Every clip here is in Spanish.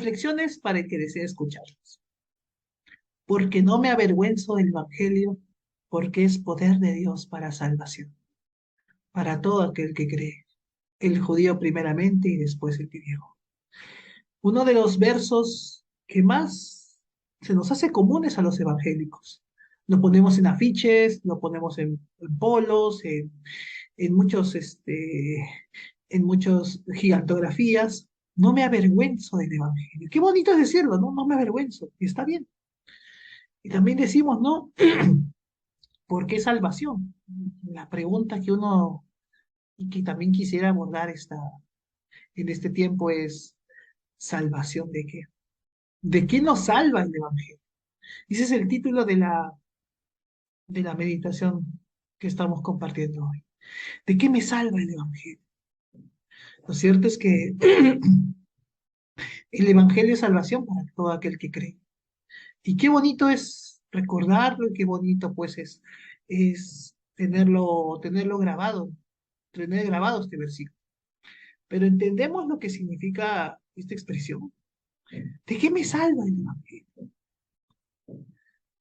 Reflexiones para el que desee escucharlas. Porque no me avergüenzo del Evangelio, porque es poder de Dios para salvación, para todo aquel que cree, el judío primeramente y después el griego. Uno de los versos que más se nos hace comunes a los evangélicos. Lo ponemos en afiches, lo ponemos en polos, en muchos gigantografías. No me avergüenzo del evangelio. Qué bonito es decirlo, ¿no? No me avergüenzo. Y está bien. Y también decimos, ¿no? ¿Por qué salvación? La pregunta que uno y que también quisiera abordar en este tiempo es, ¿salvación de qué? ¿De qué nos salva el Evangelio? Ese es el título de la meditación que estamos compartiendo hoy. ¿De qué me salva el Evangelio? Lo cierto es que el Evangelio es salvación para todo aquel que cree. Y qué bonito es recordarlo y qué bonito pues es tenerlo grabado, tener grabado este versículo. Pero entendemos lo que significa esta expresión. ¿De qué me salva el Evangelio?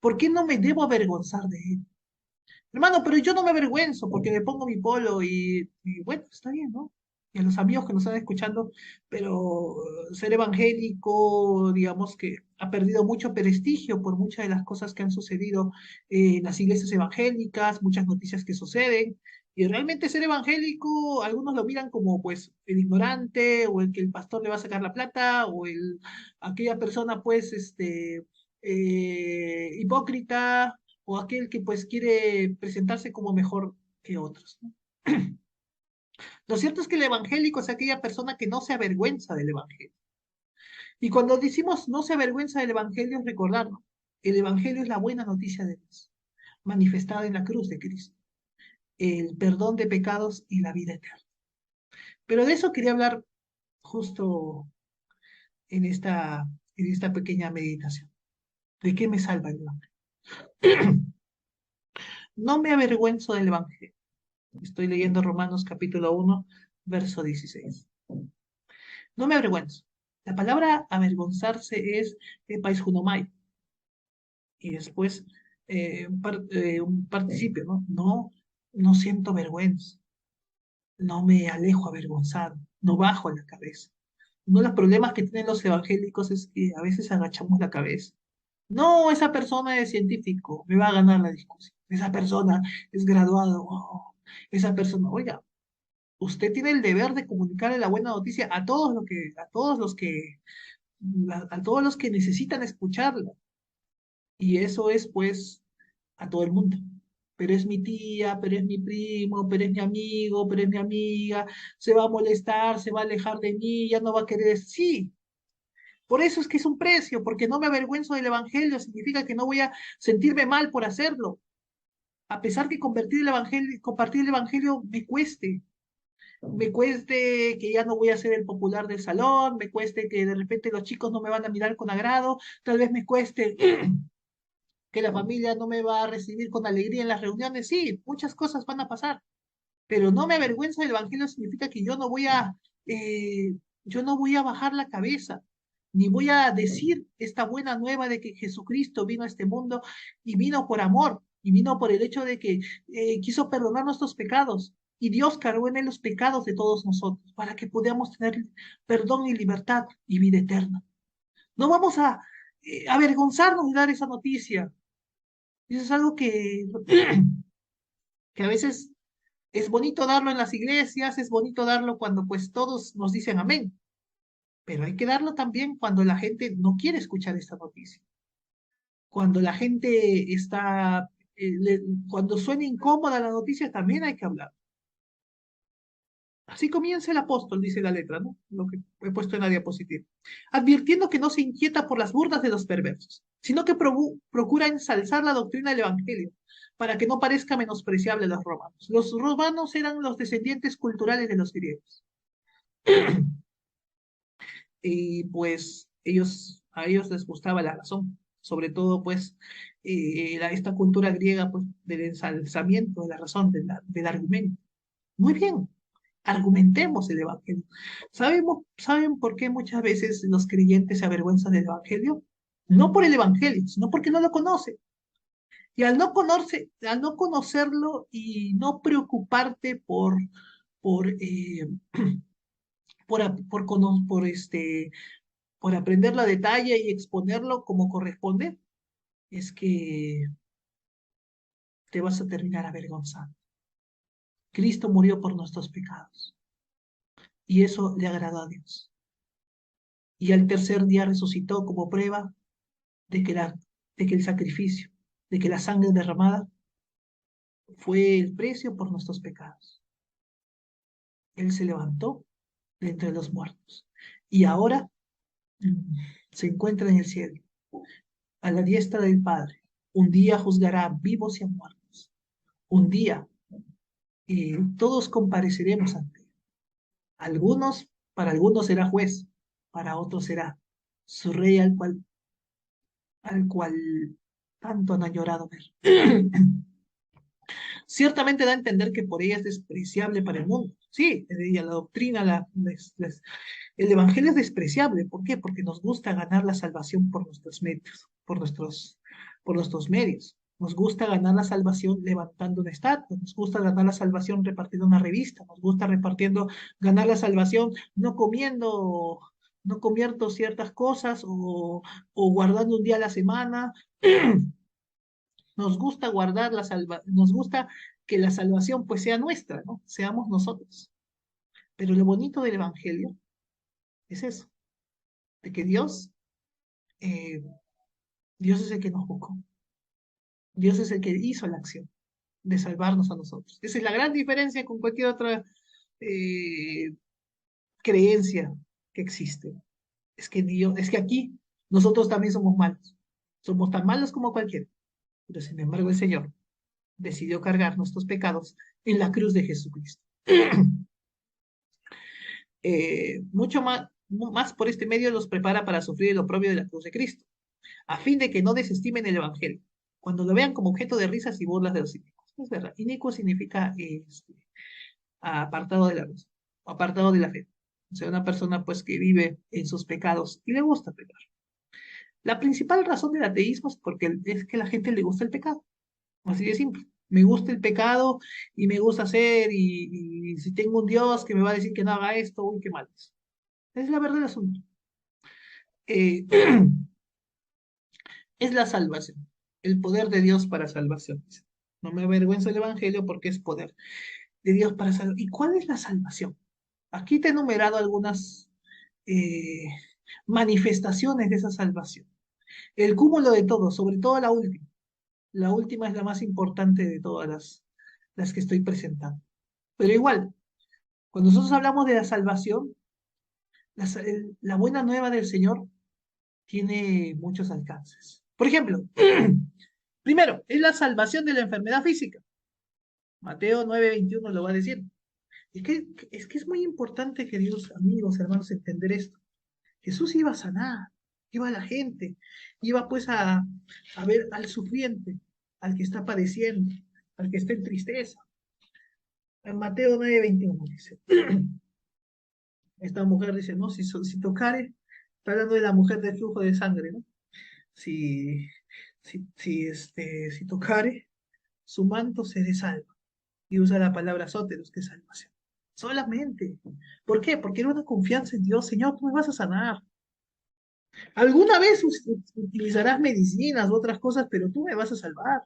¿Por qué no me debo avergonzar de él? Hermano, pero yo no me avergüenzo porque me pongo mi polo y bueno, está bien, ¿no? Y a los amigos que nos están escuchando, pero ser evangélico, digamos que ha perdido mucho prestigio por muchas de las cosas que han sucedido en las iglesias evangélicas, muchas noticias que suceden. Y realmente ser evangélico, algunos lo miran como pues el ignorante o el que el pastor le va a sacar la plata o aquella persona pues hipócrita o aquel que pues quiere presentarse como mejor que otros, ¿no? Lo cierto es que el evangélico es aquella persona que no se avergüenza del evangelio. Y cuando decimos no se avergüenza del evangelio, es recordarlo. El evangelio es la buena noticia de Dios, manifestada en la cruz de Cristo, el perdón de pecados y la vida eterna. Pero de eso quería hablar justo en esta pequeña meditación. ¿De qué me salva el evangelio? No me avergüenzo del evangelio. Estoy leyendo Romanos capítulo 1, verso 16. No me avergüenzo. La palabra avergonzarse es paishunomai y después un participio, ¿no? No, no siento vergüenza, no me alejo avergonzado, no bajo la cabeza. Uno de los problemas que tienen los evangélicos es que a veces agachamos la cabeza. No, esa persona es científico, me va a ganar la discusión. Esa persona es graduado, oh, esa persona, oiga, usted tiene el deber de comunicarle la buena noticia a todos los que necesitan escucharla. Y eso es, pues, a todo el mundo. Pero es mi tía, pero es mi primo, pero es mi amigo, pero es mi amiga, se va a molestar, se va a alejar de mí, ya no va a querer. Sí, por eso es que es un precio, porque no me avergüenzo del evangelio, significa que no voy a sentirme mal por hacerlo. A pesar que compartir el evangelio me cueste que ya no voy a ser el popular del salón, me cueste que de repente los chicos no me van a mirar con agrado, tal vez me cueste que la familia no me va a recibir con alegría en las reuniones, sí, muchas cosas van a pasar, pero no me avergüenza del evangelio significa que yo no voy a bajar la cabeza, ni voy a decir esta buena nueva de que Jesucristo vino a este mundo y vino por amor, y vino por el hecho de que quiso perdonar nuestros pecados, y Dios cargó en él los pecados de todos nosotros, para que podamos tener perdón y libertad y vida eterna. No vamos a avergonzarnos de dar esa noticia. Eso es algo que a veces es bonito darlo en las iglesias, es bonito darlo cuando pues todos nos dicen amén, pero hay que darlo también cuando la gente no quiere escuchar esta noticia, cuando la gente cuando suena incómoda la noticia también hay que hablar. Así comienza el apóstol, dice la letra, ¿no? Lo que he puesto en la diapositiva. Advirtiendo que no se inquieta por las burlas de los perversos, sino que procura ensalzar la doctrina del Evangelio, para que no parezca menospreciable a los romanos. Los romanos eran los descendientes culturales de los griegos. Y pues a ellos les gustaba la razón, sobre todo pues esta cultura griega pues del ensalzamiento de la razón, del argumento. Muy bien, Argumentemos el Evangelio. ¿Saben por qué muchas veces los creyentes se avergüenzan del Evangelio? No por el Evangelio, sino porque no lo conocen. Y al no conocerlo y no preocuparte por, por aprenderlo a detalle y exponerlo como corresponde, es que te vas a terminar avergonzando. Cristo murió por nuestros pecados y eso le agradó a Dios. Y al tercer día resucitó como prueba de que, de que el sacrificio, de que la sangre derramada fue el precio por nuestros pecados. Él se levantó de entre los muertos y ahora se encuentra en el cielo, a la diestra del Padre. Un día juzgará a vivos y a muertos. Un día todos compareceremos ante él. Para algunos será juez, para otros será su rey al cual tanto han añorado ver. Ciertamente da a entender que por ella es despreciable para el mundo. Sí, ella, la doctrina, el evangelio es despreciable. ¿Por qué? Porque nos gusta ganar la salvación por nuestros medios, por nuestros medios. Nos gusta ganar la salvación levantando una estatua, nos gusta ganar la salvación repartiendo una revista, nos gusta ganar la salvación no comiendo ciertas cosas o guardando un día a la semana. Nos gusta que la salvación pues sea nuestra, ¿no? Seamos nosotros. Pero lo bonito del Evangelio es eso, de que eh, Dios es el que nos buscó. Dios es el que hizo la acción de salvarnos a nosotros. Esa es la gran diferencia con cualquier otra eh, creencia que existe. Es que aquí nosotros también somos malos. Somos tan malos como cualquiera. Pero sin embargo el Señor decidió cargar nuestros pecados en la cruz de Jesucristo. Mucho más por este medio los prepara para sufrir el oprobio de la cruz de Cristo, a fin de que no desestimen el Evangelio, cuando lo vean como objeto de risas y burlas de los inicuos. Es verdad, inicuo significa apartado de la luz, apartado de la fe. O sea, una persona pues que vive en sus pecados y le gusta pecar. La principal razón del ateísmo es porque es que a la gente le gusta el pecado. Así de simple. Me gusta el pecado y me gusta hacer, y si tengo un Dios que me va a decir que no haga esto, uy, qué mal es. Es la verdad del asunto. Eh, es la salvación, el poder de Dios para salvación. No me avergüenzo del Evangelio porque es poder de Dios para salvación. ¿Y cuál es la salvación? Aquí te he enumerado algunas eh, manifestaciones de esa salvación. El cúmulo de todo, sobre todo la última. La última es la más importante de todas las que estoy presentando. Pero igual, cuando nosotros hablamos de la salvación, la buena nueva del Señor tiene muchos alcances. Por ejemplo, primero, es la salvación de la enfermedad física. Mateo 9:21 lo va a decir. Es que es muy importante, queridos amigos, hermanos, entender esto. Jesús iba a sanar, iba a la gente, iba pues a ver al sufriente, al que está padeciendo, al que está en tristeza. En Mateo 9:21 dice, esta mujer dice, no, si tocare, está hablando de la mujer del flujo de sangre, ¿no? Si, si tocare, su manto seré salvo. Y usa la palabra sóteros, que es salvación. Solamente. ¿Por qué? Porque era una confianza en Dios. Señor, tú me vas a sanar. Alguna vez utilizarás medicinas u otras cosas, pero tú me vas a salvar.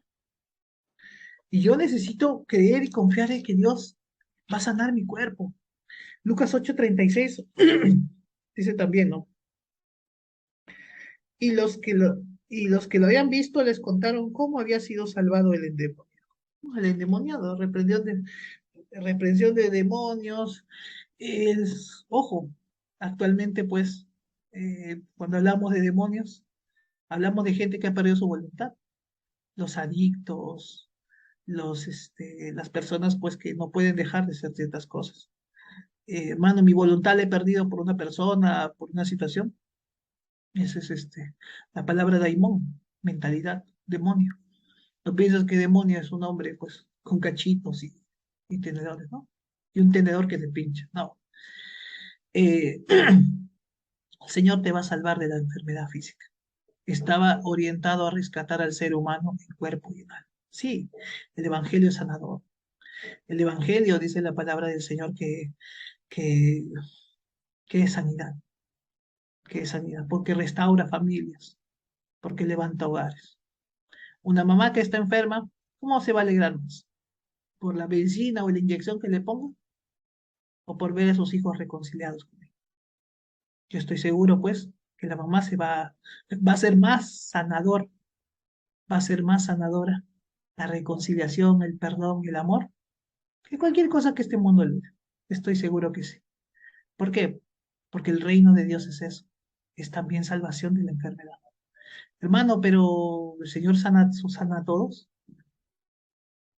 Y yo necesito creer y confiar en que Dios va a sanar mi cuerpo. Lucas 8:36 dice también, ¿no? Y y los que lo habían visto les contaron cómo había sido salvado el endemoniado. El endemoniado, reprensión de demonios. Ojo, actualmente pues, cuando hablamos de demonios, hablamos de gente que ha perdido su voluntad, los adictos, las personas pues que no pueden dejar de hacer ciertas cosas. Hermano, mi voluntad la he perdido por una persona, por una situación. Esa es la palabra daimón, mentalidad, demonio. No piensas que demonio es un hombre pues con cachitos y tenedores, ¿no? y un tenedor que te pincha. No. El Señor te va a salvar de la enfermedad física. Estaba orientado a rescatar al ser humano en cuerpo y en alma. Sí, el Evangelio es sanador. El Evangelio dice la palabra del Señor que, que es sanidad, que es sanidad, porque restaura familias, porque levanta hogares. Una mamá que está enferma, ¿cómo se va a alegrar más? ¿Por la medicina o la inyección que le ponga? ¿O por ver a sus hijos reconciliados con él? Yo estoy seguro, pues, que la mamá va a ser más sanador, va a ser más sanadora la reconciliación, el perdón y el amor que cualquier cosa que este mundo le dé. Estoy seguro que sí. ¿Por qué? Porque el reino de Dios es eso, es también salvación de la enfermedad. Hermano, pero ¿el Señor sana a todos?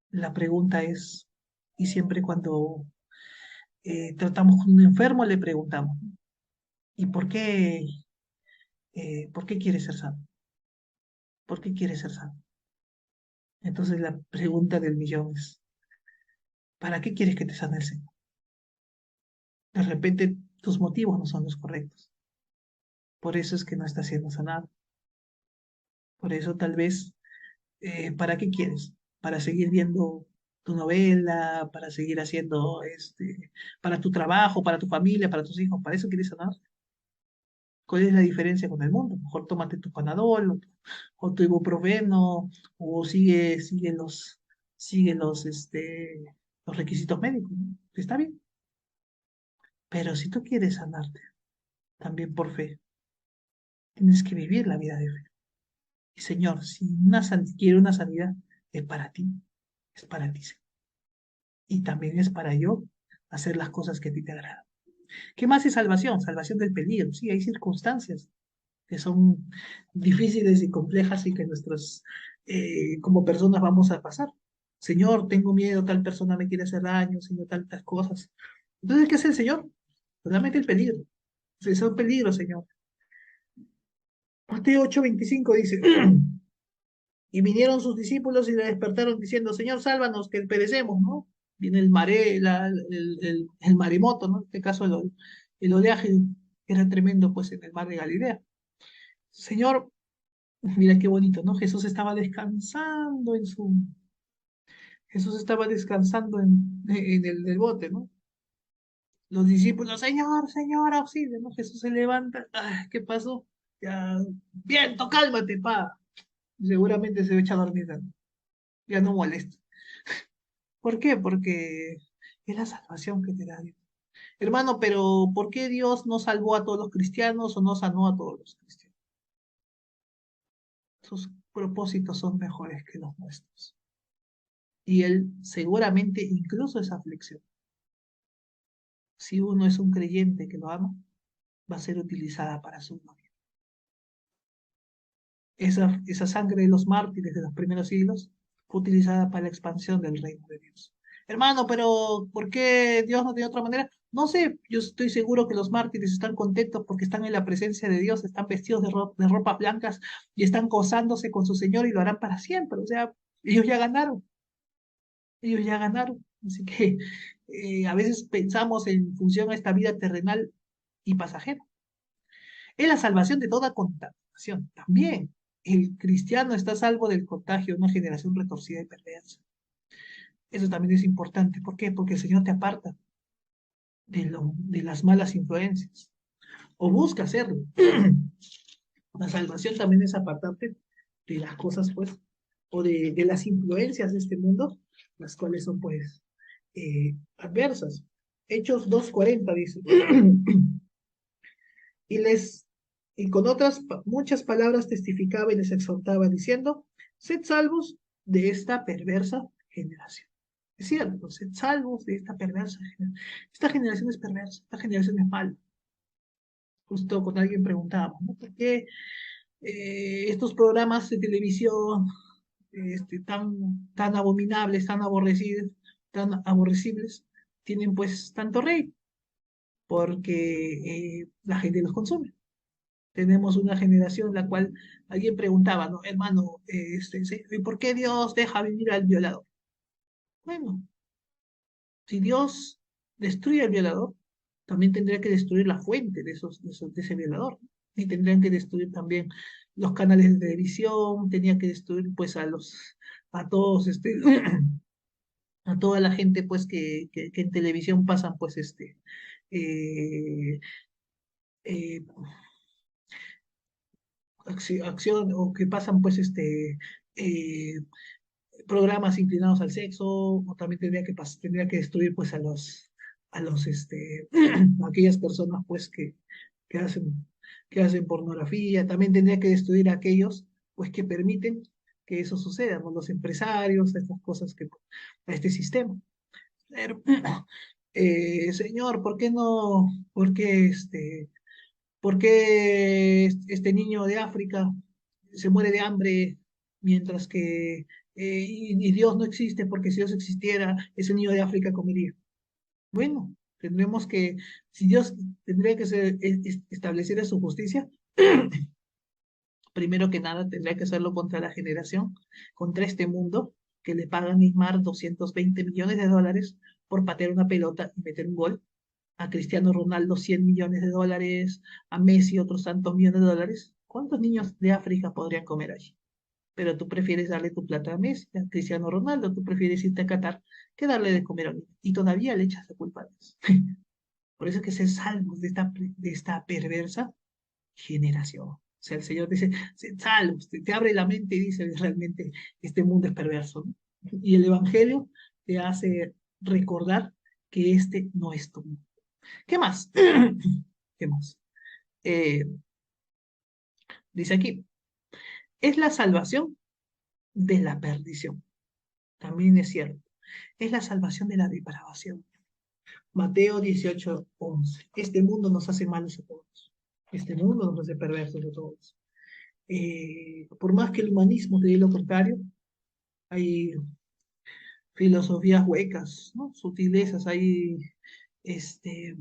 La pregunta es, y siempre cuando tratamos con un enfermo le preguntamos, ¿y por qué quieres ser sano? ¿Por qué quieres ser sano? Entonces la pregunta del millón es, ¿para qué quieres que te sane el Señor? De repente tus motivos no son los correctos. Por eso es que no estás siendo sanado. Por eso tal vez, ¿para qué quieres? ¿Para seguir viendo tu novela? ¿Para seguir haciendo, para tu trabajo, para tu familia, para tus hijos? ¿Para eso quieres sanar? ¿Cuál es la diferencia con el mundo? Mejor tómate tu Panadol o tu ibuprofeno o los requisitos médicos, ¿no? Está bien. Pero si tú quieres sanarte, también por fe, tienes que vivir la vida de fe. Y Señor, si quiero una sanidad, es para ti, es para ti, Señor. Y también es para yo hacer las cosas que a ti te agradan. ¿Qué más es salvación? Salvación del peligro. Sí, hay circunstancias que son difíciles y complejas y que como personas vamos a pasar. Señor, tengo miedo, tal persona me quiere hacer daño, Señor, tantas cosas. Entonces, ¿qué es el Señor? Solamente el peligro. Es un peligro, Señor. Mateo 8:25 dice, y vinieron sus discípulos y le despertaron diciendo, Señor, sálvanos, que perecemos, ¿no? Viene el maremoto, ¿no? En este caso el oleaje era tremendo, pues, en el mar de Galilea. Señor, mira qué bonito, ¿no? Jesús estaba descansando en el bote, ¿no? Los discípulos, Señor, Señor, auxilio, ¿no? Jesús se levanta, ah, ¿qué pasó? Ya, viento, cálmate, pa. Seguramente se echa a dormir, ¿no? Ya no molesta. ¿Por qué? Porque es la salvación que te da Dios. Hermano, pero ¿por qué Dios no salvó a todos los cristianos o no sanó a todos los cristianos? Sus propósitos son mejores que los nuestros. Y Él seguramente incluso esa aflicción, si uno es un creyente que lo ama, va a ser utilizada para su gloria. Esa sangre de los mártires de los primeros siglos fue utilizada para la expansión del reino de Dios. Hermano, pero ¿por qué Dios no tiene otra manera? No sé, yo estoy seguro que los mártires están contentos porque están en la presencia de Dios, están vestidos de ropas blancas y están gozándose con su Señor y lo harán para siempre. O sea, ellos ya ganaron, ellos ya ganaron. Así que a veces pensamos en función a esta vida terrenal y pasajera. Es la salvación de toda contaminación. También el cristiano está salvo del contagio de una generación retorcida y perversa. Eso también es importante. ¿Por qué? Porque el Señor te aparta de las malas influencias. O busca hacerlo. La salvación también es apartarte de las cosas, pues, o de las influencias de este mundo, las cuales son, pues, adversas. Hechos 2:40 dice. y les y con otras muchas palabras testificaba y les exhortaba diciendo, sed salvos de esta perversa generación. Es cierto, sed salvos de esta perversa generación. Esta generación es perversa, esta generación es mala. Justo con alguien preguntábamos, ¿no? ¿Por qué estos programas de televisión tan abominables, tan aborrecibles, tienen pues tanto rey? Porque la gente los consume. Tenemos una generación en la cual alguien preguntaba, ¿no? Hermano, ¿sí? ¿Y por qué Dios deja vivir al violador? Bueno, si Dios destruye al violador, también tendría que destruir la fuente de ese violador. Y tendrían que destruir también los canales de televisión, tenía que destruir pues a todos, a toda la gente pues que en televisión pasan pues eh, eh, acción o que pasan pues eh, programas inclinados al sexo, o también tendría que destruir pues a aquellas personas pues que hacen, que hacen pornografía, también tendría que destruir a aquellos pues que permiten que eso suceda, ¿no? Los empresarios, estas cosas a este sistema. Pero, señor, ¿por qué no, por qué este niño de África se muere de hambre mientras que y Dios no existe, porque si Dios existiera, ese niño de África comería? Bueno, tendremos que, si Dios tendría que establecer su justicia, primero que nada tendría que hacerlo contra la generación, contra este mundo, que le paga a Neymar 220 millones de dólares por patear una pelota y meter un gol, a Cristiano Ronaldo 100 millones de dólares, a Messi otros tantos millones de dólares. ¿Cuántos niños de África podrían comer allí? Pero tú prefieres darle tu plata a Messi, a Cristiano Ronaldo, tú prefieres irte a Qatar que darle de comer a un niño. Y todavía le echas la culpa a Dios. Por eso es que ser salvos de esta perversa generación. O sea, el Señor dice, salvos, te abre la mente y dice, realmente este mundo es perverso, ¿no? Y el Evangelio te hace recordar que este no es tu mundo. ¿Qué más? ¿Qué más? Eh, dice aquí, es la salvación de la perdición. También es cierto. Es la salvación de la depravación. Mateo 18:11. Este mundo nos hace malos a todos. Este mundo nos hace perversos a todos. Por más que el humanismo te diga lo contrario, hay filosofías huecas, ¿no? Sutilezas, hay este,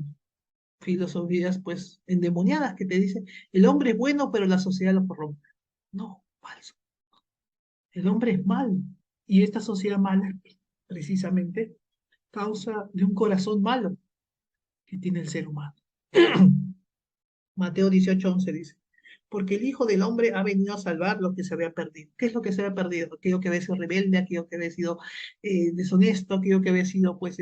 filosofías pues endemoniadas que te dicen, el hombre es bueno, pero la sociedad lo corrompe. No, falso. El hombre es malo. Y esta sociedad mala, precisamente, causa de un corazón malo que tiene el ser humano. Mateo 18:11 dice, porque el Hijo del Hombre ha venido a salvar lo que se había perdido. ¿Qué es lo que se había perdido? Aquello que había sido rebelde, aquello que había sido deshonesto, aquello que había sido pues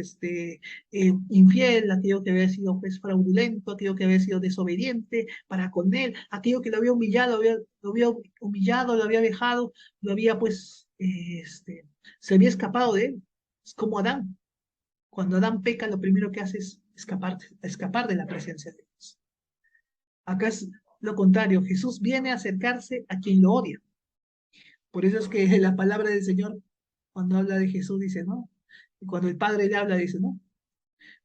infiel, aquello que había sido pues fraudulento, aquello que había sido desobediente para con él, aquello que lo había humillado, lo había humillado, lo había dejado, lo había pues se había escapado de él. Es como Adán. Cuando Adán peca, lo primero que hace es escapar de la presencia de Dios. Acá es lo contrario, Jesús viene a acercarse a quien lo odia. Por eso es que la palabra del Señor, cuando habla de Jesús, dice, ¿no? Y cuando el Padre le habla, dice, ¿no?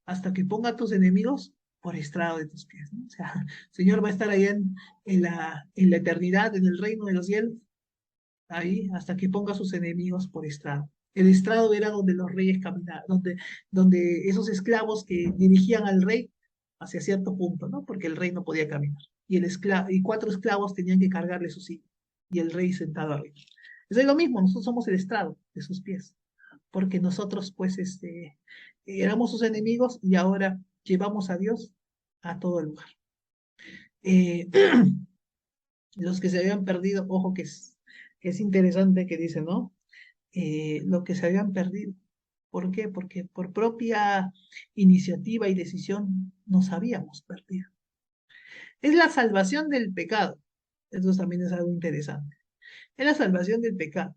Hasta que ponga a tus enemigos por estrado de tus pies, ¿no? O sea, el Señor va a estar ahí en la eternidad, en el reino de los cielos, ahí, hasta que ponga a sus enemigos por estrado. El estrado era donde los reyes caminaban, donde esos esclavos que dirigían al rey hacia cierto punto, ¿no? Porque el rey no podía caminar. Y 4 esclavos tenían que cargarle su silla, y el rey sentado arriba. Eso es lo mismo, nosotros somos el estrado de sus pies, porque nosotros, pues, éramos sus enemigos y ahora llevamos a Dios a todo lugar. Eh, los que se habían perdido, ojo que es interesante que dice, ¿no? Lo que se habían perdido. ¿Por qué? Porque por propia iniciativa y decisión nos habíamos perdido. Es la salvación del pecado. Eso también es algo interesante. Es la salvación del pecado.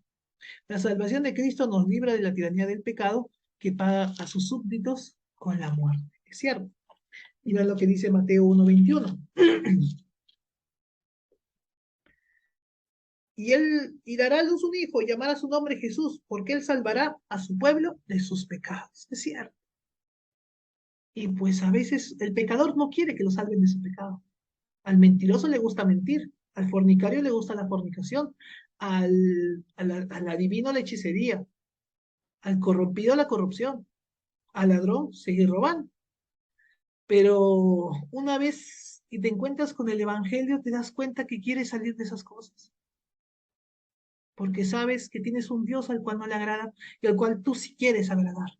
La salvación de Cristo nos libra de la tiranía del pecado que paga a sus súbditos con la muerte. Es cierto. Mira lo que dice Mateo 1:21. Y dará a luz un hijo y llamará su nombre Jesús, porque él salvará a su pueblo de sus pecados. Es cierto. Y pues a veces el pecador no quiere que lo salven de su pecado. Al mentiroso le gusta mentir, al fornicario le gusta la fornicación, al adivino la hechicería, al corrompido la corrupción, al ladrón seguir robando. Pero una vez y te encuentras con el Evangelio, te das cuenta que quieres salir de esas cosas, porque sabes que tienes un Dios al cual no le agrada y al cual tú sí quieres agradar,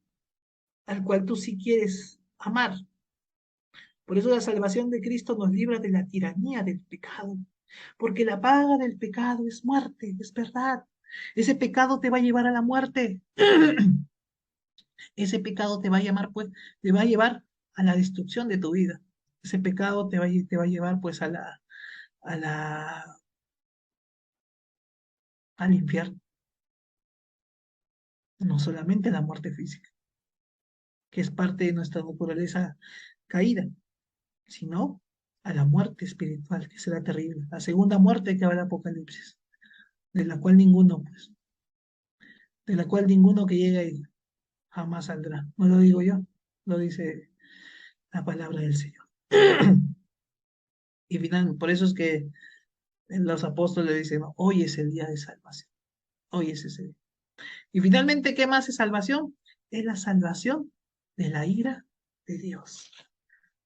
al cual tú sí quieres amar. Por eso la salvación de Cristo nos libra de la tiranía del pecado, porque la paga del pecado es muerte, es verdad. Ese pecado te va a llevar a la muerte. Ese pecado te va a llamar, pues, te va a llevar a la destrucción de tu vida. Ese pecado te va a llevar, pues, a la, al infierno, no solamente a la muerte física, que es parte de nuestra naturaleza caída, sino a la muerte espiritual, que será terrible, la segunda muerte que va el Apocalipsis, de la cual ninguno, pues, de la cual ninguno que llega ahí jamás saldrá. No lo digo yo, lo dice la palabra del Señor. Y por eso es que los apóstoles dicen, hoy es el día de salvación, hoy es ese día. Y finalmente, ¿qué más es salvación? Es la salvación de la ira de Dios.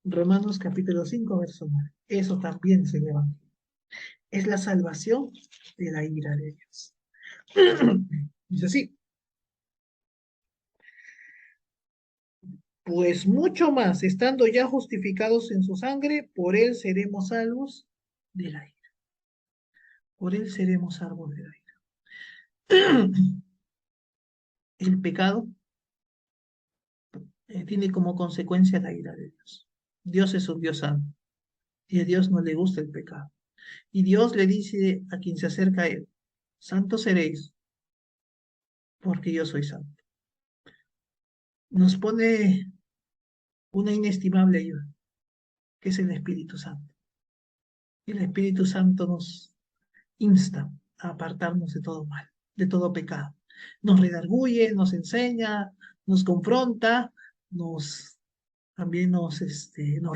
Romanos capítulo 5 verso 9. Eso también es el Evangelio. Es la salvación de la ira de Dios. Dice así, pues mucho más, estando ya justificados en su sangre, por él seremos salvos de la ira. Por él seremos salvos de la ira. El pecado tiene como consecuencia la ira de Dios. Dios es un Dios santo y a Dios no le gusta el pecado. Y Dios le dice a quien se acerca a él, santos seréis porque yo soy santo. Nos pone una inestimable ayuda, que es el Espíritu Santo. Y el Espíritu Santo nos insta a apartarnos de todo mal, de todo pecado. Nos redarguye, nos enseña, nos confronta, también nos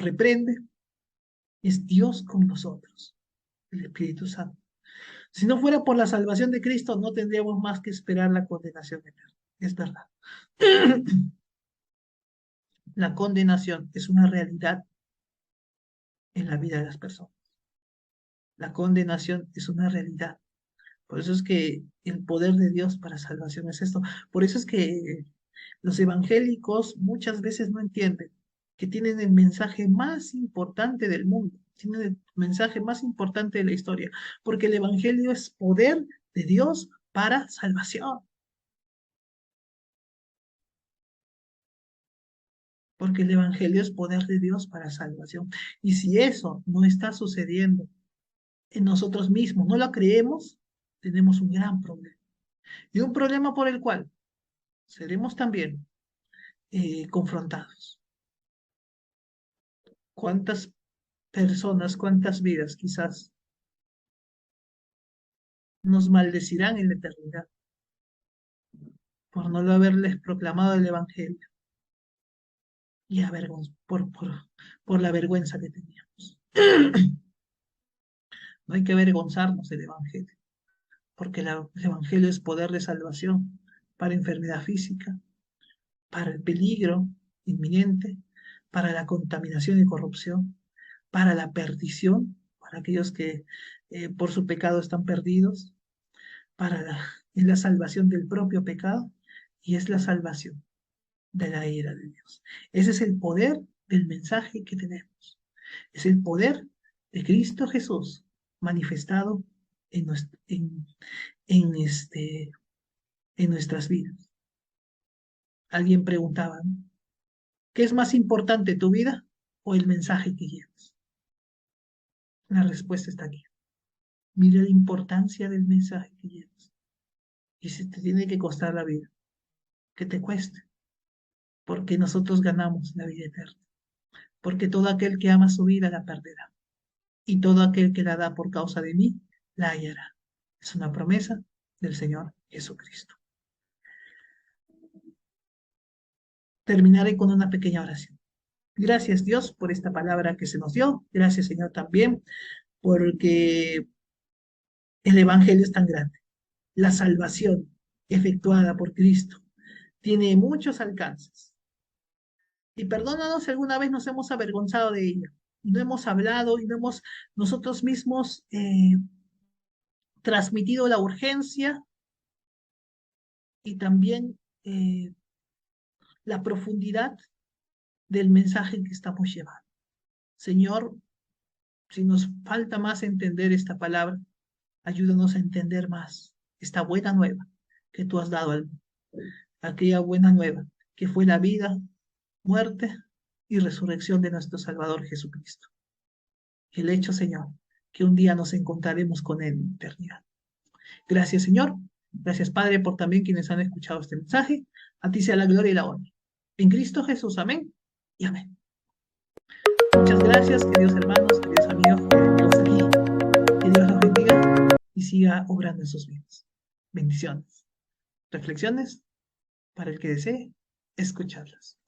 reprende. Es Dios con nosotros, el Espíritu Santo. Si no fuera por la salvación de Cristo, no tendríamos más que esperar la condenación eterna. Es verdad. La condenación es una realidad en la vida de las personas. La condenación es una realidad. Por eso es que el poder de Dios para salvación es esto. Por eso es que los evangélicos muchas veces no entienden que tienen el mensaje más importante del mundo, tienen el mensaje más importante de la historia, porque el evangelio es poder de Dios para salvación, porque el evangelio es poder de Dios para salvación. Y si eso no está sucediendo en nosotros mismos, no lo creemos, tenemos un gran problema. Y un problema por el cual seremos también confrontados. ¿Cuántas personas, cuántas vidas quizás nos maldecirán en la eternidad por no haberles proclamado el Evangelio y por la vergüenza que teníamos? No hay que avergonzarnos del Evangelio, porque el Evangelio es poder de salvación para enfermedad física, para el peligro inminente, para la contaminación y corrupción, para la perdición, para aquellos que por su pecado están perdidos, es la salvación del propio pecado y es la salvación de la ira de Dios. Ese es el poder del mensaje que tenemos. Es el poder de Cristo Jesús manifestado en en nuestras vidas. Alguien preguntaba, ¿no? ¿Qué es más importante, tu vida o el mensaje que llevas? La respuesta está aquí. Mira la importancia del mensaje que llevas. Y si te tiene que costar la vida, que te cueste, porque nosotros ganamos la vida eterna. Porque todo aquel que ama su vida la perderá. Y todo aquel que la da por causa de mí, la hallará. Es una promesa del Señor Jesucristo. Terminaré con una pequeña oración. Gracias Dios por esta palabra que se nos dio. Gracias Señor también porque el Evangelio es tan grande. La salvación efectuada por Cristo tiene muchos alcances. Y perdónanos si alguna vez nos hemos avergonzado de ella. No hemos hablado y no hemos nosotros mismos transmitido la urgencia y también la profundidad del mensaje que estamos llevando. Señor, si nos falta más entender esta palabra, ayúdanos a entender más esta buena nueva que tú has dado al mundo. Aquella buena nueva que fue la vida, muerte y resurrección de nuestro Salvador Jesucristo. El hecho, Señor, que un día nos encontraremos con Él en eternidad. Gracias, Señor. Gracias, Padre, por también quienes han escuchado este mensaje. A ti sea la gloria y la honra. En Cristo Jesús, amén y amén. Muchas gracias, queridos hermanos, queridos amigos que tenemos aquí. Que Dios los bendiga y siga obrando en sus vidas. Bendiciones. Reflexiones para el que desee escucharlas.